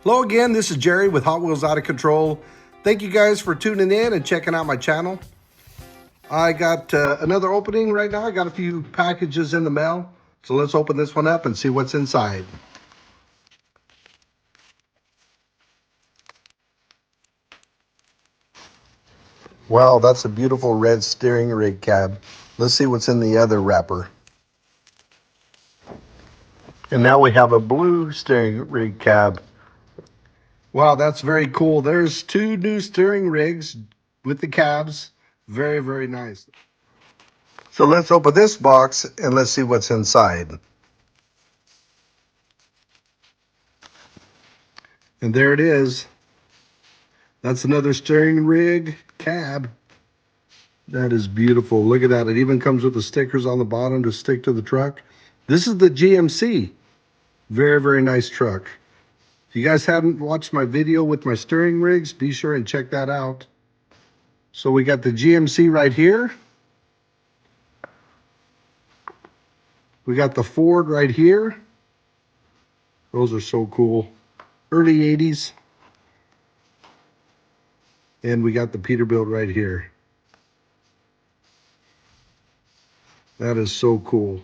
Hello again, this is Jerry with Hot Wheels Out of Control. Thank you guys for tuning in and checking out my channel. I got another opening right now. I got a few packages in the mail. So let's open this one up and see what's inside. Wow, that's a beautiful red steering rig cab. Let's see what's in the other wrapper. And now we have a blue steering rig cab. Wow, that's very cool. There's two new steering rigs with the cabs. Very, very nice. So let's open this box and let's see what's inside. And there it is. That's another steering rig cab. That is beautiful. Look at that. It even comes with the stickers on the bottom to stick to the truck. This is the GMC. Very, very nice truck. If you guys haven't watched my video with my steering rigs, be sure and check that out. So we got the GMC right here. We got the Ford right here. Those are so cool. Early 80s. And we got the Peterbilt right here. That is so cool.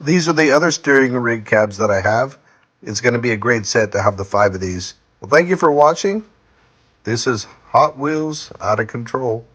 These are the other steering rig cabs that I have. It's going to be a great set to have the 5 of these. Well, thank you for watching. This is Hot Wheels Out of Control.